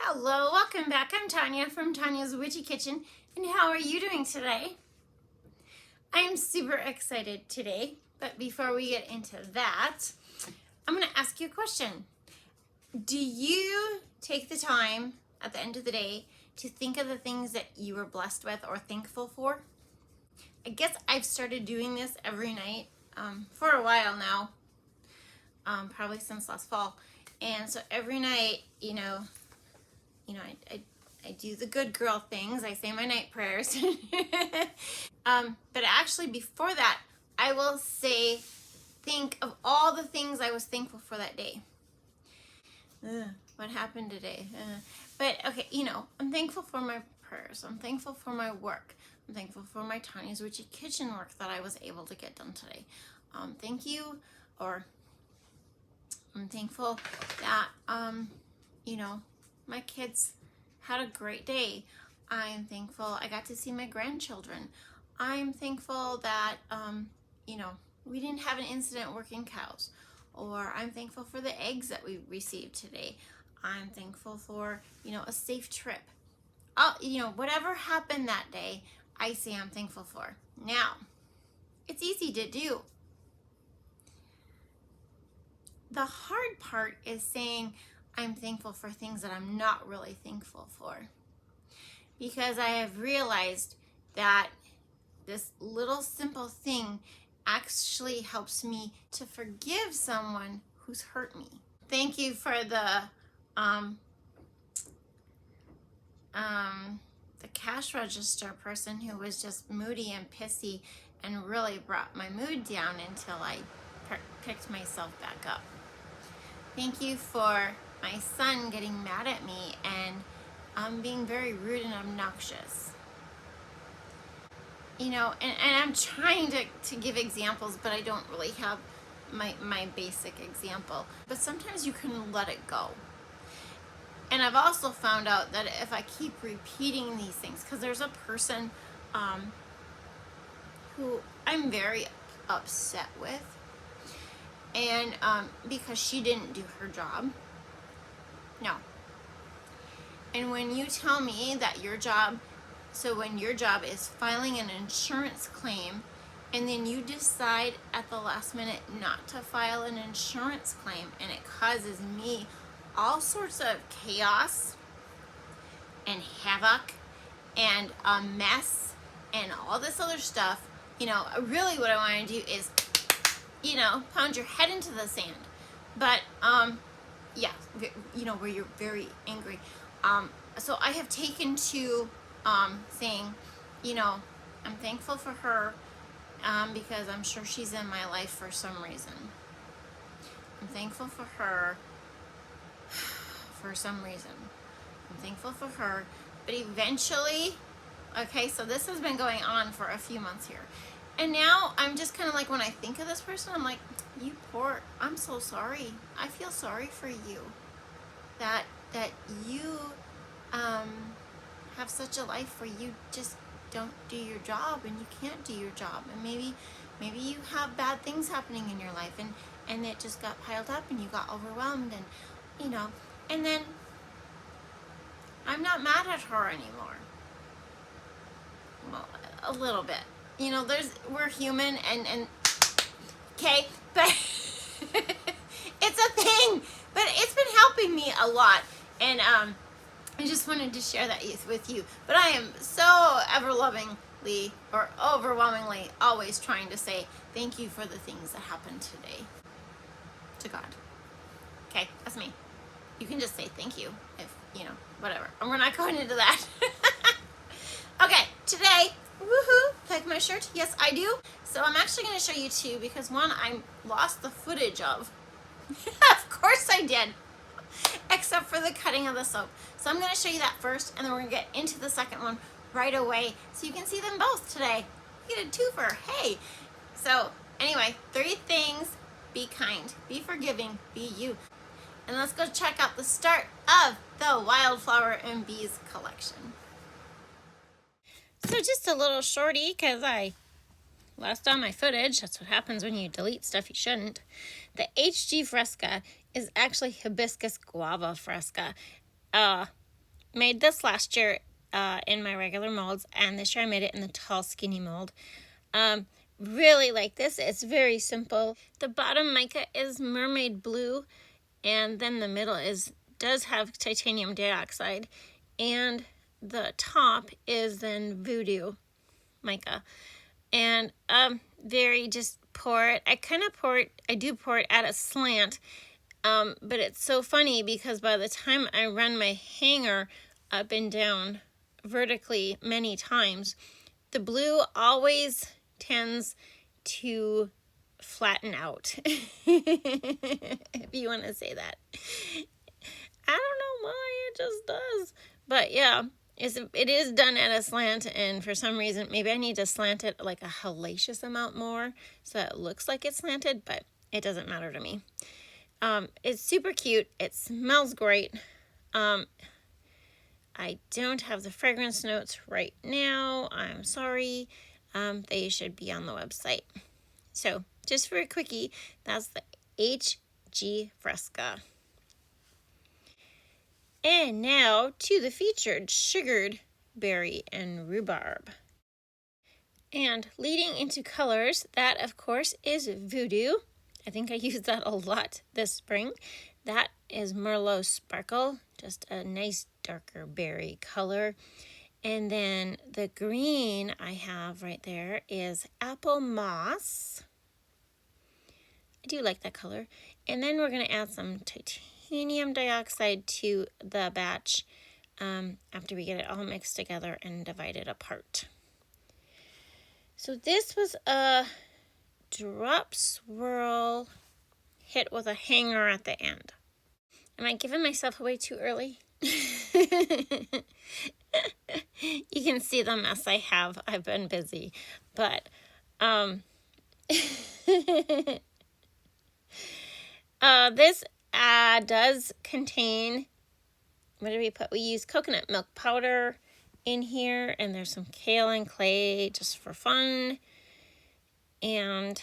Hello, welcome back. I'm Tonya from Tonya's Witchy Kitchen, and how are you doing today? I'm super excited today, but before we get into that, I'm going to ask you a question. Do you take the time at the end of the day to think of the things that you were blessed with or thankful for? I guess I've started doing this every night for a while now, probably since last fall. And so every night, I do the good girl things. I say my night prayers. But actually before that, I will think of all the things I was thankful for that day. What happened today? But okay, I'm thankful for my prayers. I'm thankful for my work. I'm thankful for my Tonya's Witchy Kitchen work that I was able to get done today. Thank you. Or I'm thankful that, my kids had a great day. I'm thankful I got to see my grandchildren. I'm thankful that, we didn't have an incident working cows. Or I'm thankful for the eggs that we received today. I'm thankful for, a safe trip. Whatever happened that day, I say I'm thankful for. Now, it's easy to do. The hard part is saying I'm thankful for things that I'm not really thankful for. Because I have realized that this little simple thing actually helps me to forgive someone who's hurt me. Thank you for the cash register person who was just moody and pissy and really brought my mood down until I picked myself back up. Thank you for my son getting mad at me and being very rude and obnoxious. And I'm trying to give examples, but I don't really have my basic example. But sometimes you can let it go. And I've also found out that if I keep repeating these things, because there's a person who I'm very upset with, and because she didn't do her job. No. And when you tell me that when your job is filing an insurance claim, and then you decide at the last minute not to file an insurance claim, and it causes me all sorts of chaos and havoc and a mess and all this other stuff, really what I want to do is, pound your head into the sand. But, where you're very angry. So I have taken to saying, I'm thankful for her because I'm sure she's in my life for some reason. I'm thankful for her for some reason. I'm thankful for her. But eventually, okay, so this has been going on for a few months here. And now I'm just kind of like, when I think of this person, I'm like, I'm so sorry. I feel sorry for you. That you have such a life where you just don't do your job and you can't do your job. And maybe you have bad things happening in your life and it just got piled up and you got overwhelmed and, and then I'm not mad at her anymore. Well, a little bit. We're human and okay, but it's a thing. But it's been helping me a lot, and I just wanted to share that with you. But I am so ever-lovingly or overwhelmingly always trying to say thank you for the things that happened today to God. Okay, that's me. You can just say thank you if, whatever. And we're not going into that. Okay, today, woohoo, like my shirt? Yes, I do. So I'm actually going to show you two because one I lost the footage of. Of course I did. Except for the cutting of the soap. So I'm going to show you that first, and then we're going to get into the second one right away so you can see them both today. You get a twofer. Hey. So anyway, 3 things. Be kind, be forgiving, be you. And let's go check out the start of the Wildflower and Bees collection. So just a little shorty because I lost all my footage. That's what happens when you delete stuff you shouldn't. The HG Fresca is actually Hibiscus Guava Fresca. made this last year in my regular molds, and this year I made it in the tall skinny mold. Really like this. It's very simple. The bottom mica is mermaid blue, and then the middle does have titanium dioxide, and the top is then voodoo mica. And very just pour it. I do pour it at a slant, but it's so funny because by the time I run my hanger up and down vertically many times, the blue always tends to flatten out. If you want to say that. I don't know why, it just does. But yeah, it is done at a slant, and for some reason, maybe I need to slant it like a hellacious amount more so it looks like it's slanted, but it doesn't matter to me. It's super cute. It smells great. I don't have the fragrance notes right now. I'm sorry. They should be on the website. So just for a quickie, that's the HG Fresca. And now to the featured sugared berry and rhubarb. And leading into colors, that of course is Voodoo. I think I used that a lot this spring. That is Merlot Sparkle, just a nice darker berry color. And then the green I have right there is Apple Moss. I do like that color. And then we're going to add some titanium dioxide to the batch after we get it all mixed together and divided apart. So this was a drop swirl hit with a hanger at the end. Am I giving myself away too early? You can see the mess I have. I've been busy. But this does contain, what did we put? We use coconut milk powder in here, and there's some kale and clay just for fun. And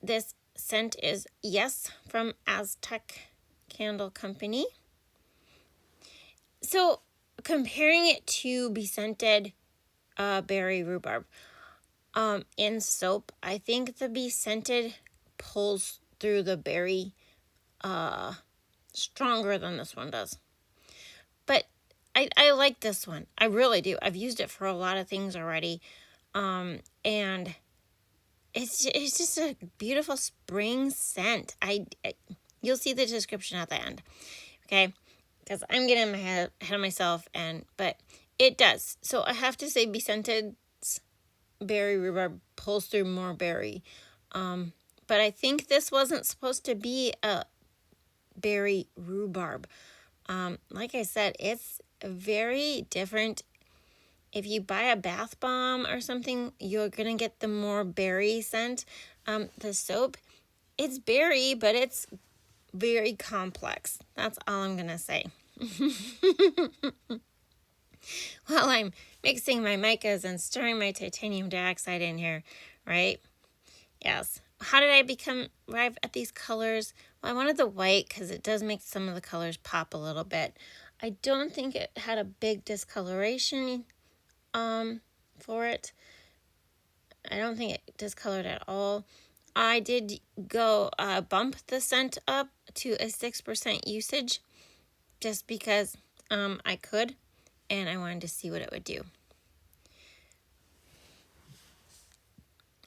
this scent is Yes from Aztec Candle Company. So comparing it to Be Scented Berry Rhubarb in soap, I think the Be Scented pulls through the berry stronger than this one does. But I like this one. I really do. I've used it for a lot of things already. And it's just a beautiful spring scent. You'll see the description at the end. Okay? Because I'm getting ahead of myself, but it does. So I have to say Be Scented's Berry Rhubarb pulls through more berry. But I think this wasn't supposed to be a berry rhubarb. Like I said, it's very different. If you buy a bath bomb or something, you're going to get the more berry scent. The soap, it's berry, but it's very complex. That's all I'm going to say. While I'm mixing my micas and stirring my titanium dioxide in here, right? Yes. How did I arrive at these colors? Well, I wanted the white because it does make some of the colors pop a little bit. I don't think it had a big discoloration for it. I don't think it discolored at all. I did go bump the scent up to a 6% usage just because I could, and I wanted to see what it would do.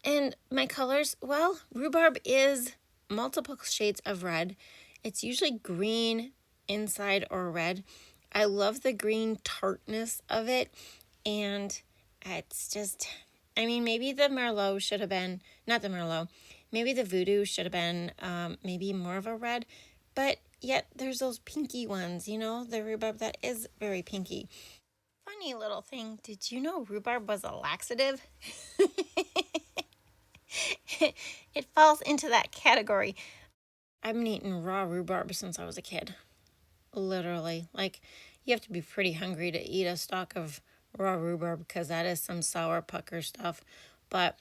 And my colors, well, rhubarb is multiple shades of red. It's usually green inside or red. I love the green tartness of it, and it's just, maybe the Merlot should have been, not the Merlot, maybe the Voodoo should have been maybe more of a red, but yet there's those pinky ones, the rhubarb that is very pinky. Funny little thing, did you know rhubarb was a laxative? It falls into that category. I've been eating raw rhubarb since I was a kid. Literally. Like, you have to be pretty hungry to eat a stalk of raw rhubarb because that is some sour pucker stuff. But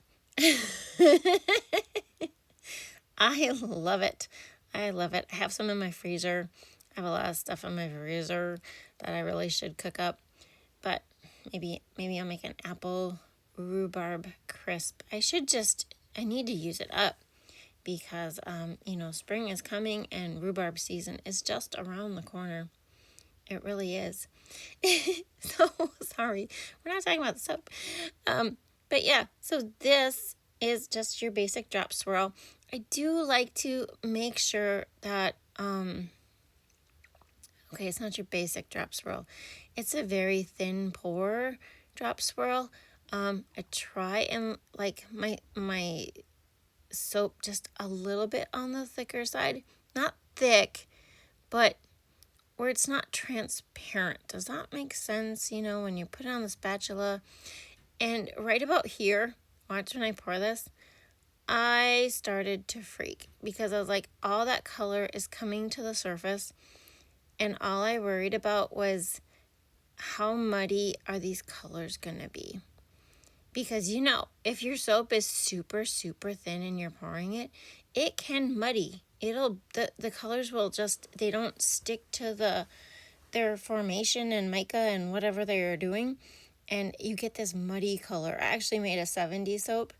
I love it. I love it. I have some in my freezer. I have a lot of stuff in my freezer that I really should cook up. But maybe I'll make an apple rhubarb crisp. I need to use it up because, spring is coming and rhubarb season is just around the corner. It really is. So, sorry, we're not talking about the soap. But yeah, so this is just your basic drop swirl. I do like to make sure that, okay, it's not your basic drop swirl. It's a very thin pour drop swirl. I try and like my soap just a little bit on the thicker side. Not thick, but where it's not transparent. Does that make sense? When you put it on the spatula. And right about here, watch when I pour this, I started to freak because I was like, all that color is coming to the surface. And all I worried about was how muddy are these colors going to be? Because, if your soap is super, super thin and you're pouring it, it can muddy. The colors will they don't stick to their formation and mica and whatever they're doing. And you get this muddy color. I actually made a 70s soap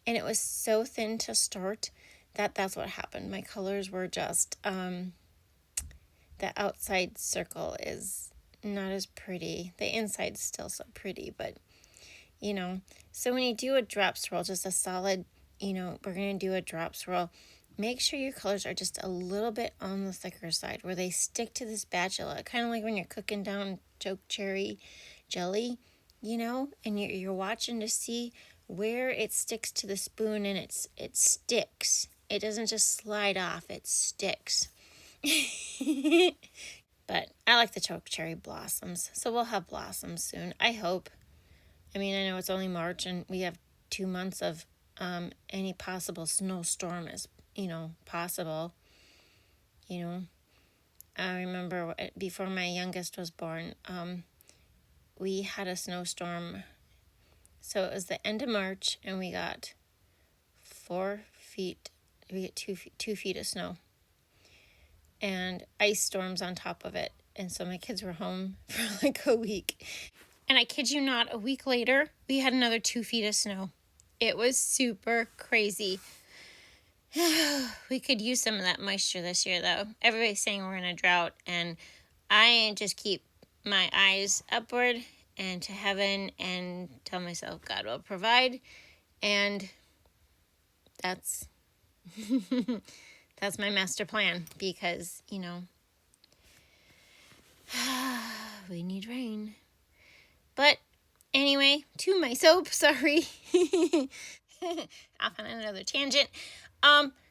and it was so thin to start that's what happened. My colors were just, the outside circle is not as pretty. The inside's still so pretty, but so when you do a drop swirl, just a solid, we're going to do a drop swirl. Make sure your colors are just a little bit on the thicker side where they stick to the spatula. Kind of like when you're cooking down choke cherry jelly, and you're watching to see where it sticks to the spoon and it sticks. It doesn't just slide off, it sticks. But I like the choke cherry blossoms, so we'll have blossoms soon, I hope. I know it's only March and we have 2 months of any possible snowstorm is, possible. I remember before my youngest was born, we had a snowstorm. So it was the end of March and we got 2 feet of snow and ice storms on top of it. And so my kids were home for like a week. And I kid you not, a week later, we had another 2 feet of snow. It was super crazy. We could use some of that moisture this year, though. Everybody's saying we're in a drought, and I just keep my eyes upward and to heaven and tell myself God will provide. And that's that's my master plan because, we need rain. But anyway, to my soap, sorry. Off on another tangent.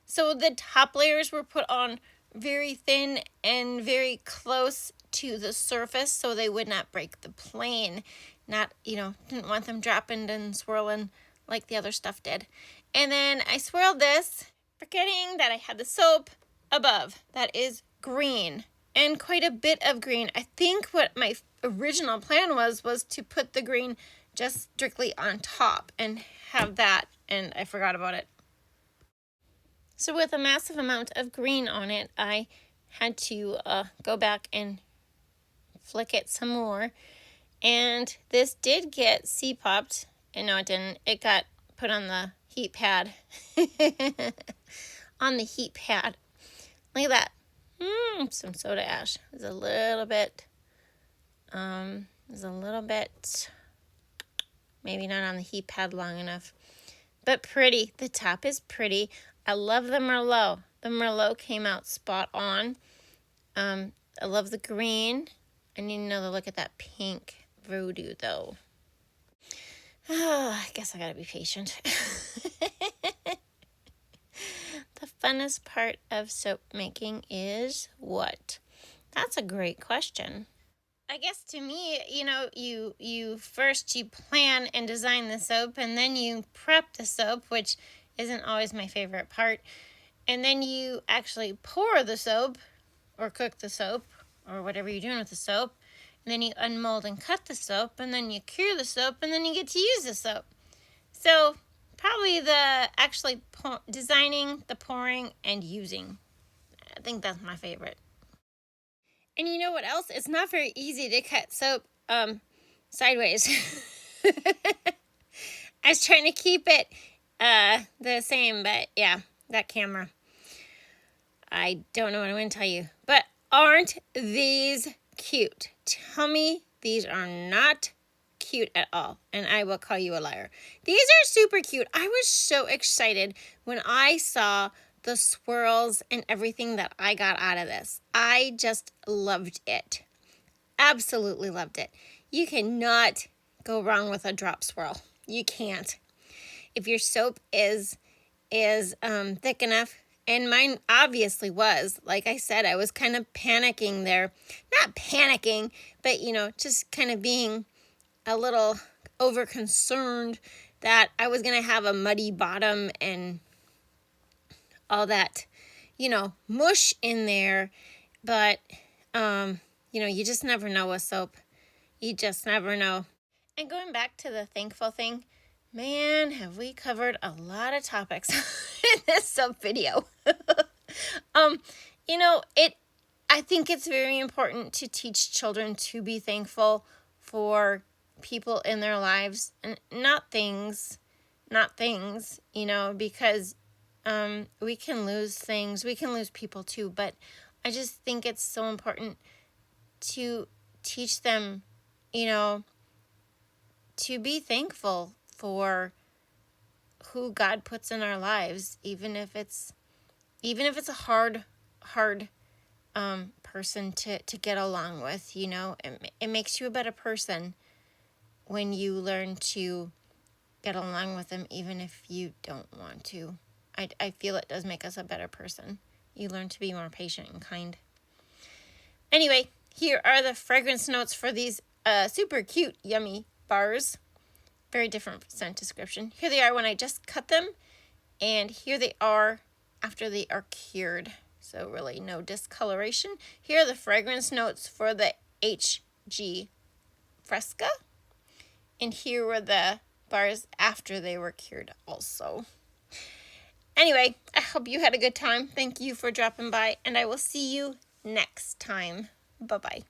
So the top layers were put on very thin and very close to the surface so they would not break the plane. Didn't want them dropping and swirling like the other stuff did. And then I swirled this, forgetting that I had the soap above that is green. And quite a bit of green. I think what my original plan was to put the green just strictly on top and have that, and I forgot about it. So with a massive amount of green on it, I had to go back and flick it some more. And this did get C-popped. And no, it didn't. It got put on the heat pad. On the heat pad. Look at that. Some soda ash. There's a little bit, maybe not on the heat pad long enough, but pretty. The top is pretty. I love the Merlot. The Merlot came out spot on. I love the green. I need to know the look at that pink voodoo though. I guess I gotta be patient. The funnest part of soap making is what? That's a great question. I guess to me, you first you plan and design the soap, and then you prep the soap, which isn't always my favorite part. And then you actually pour the soap or cook the soap or whatever you're doing with the soap. And then you unmold and cut the soap, and then you cure the soap, and then you get to use the soap. So probably the actually designing, the pouring, and using. I think that's my favorite. And you know what else? It's not very easy to cut soap sideways. I was trying to keep it the same, but yeah, that camera. I don't know what I'm going to tell you. But aren't these cute? Tell me these are not cute at all, and I will call you a liar. These are super cute. I was so excited when I saw the swirls and everything that I got out of this. I just loved it. Absolutely loved it. You cannot go wrong with a drop swirl. You can't. If your soap is thick enough, and mine obviously was, like I said, I was kind of panicking there. Not panicking, but just kind of being a little over concerned that I was going to have a muddy bottom and all that, mush in there. But, you just never know with soap. You just never know. And going back to the thankful thing, man, have we covered a lot of topics in this soap video. I think it's very important to teach children to be thankful for people in their lives and not things, because we can lose things. We can lose people too, but I just think it's so important to teach them, to be thankful for who God puts in our lives, even if it's a hard person to get along with. It makes you a better person when you learn to get along with them, even if you don't want to. I feel it does make us a better person. You learn to be more patient and kind. Anyway, here are the fragrance notes for these super cute, yummy bars. Very different scent description. Here they are when I just cut them, and here they are after they are cured. So really no discoloration. Here are the fragrance notes for the HG Fresca. And here were the bars after they were cured also. Anyway, I hope you had a good time. Thank you for dropping by, and I will see you next time. Bye-bye.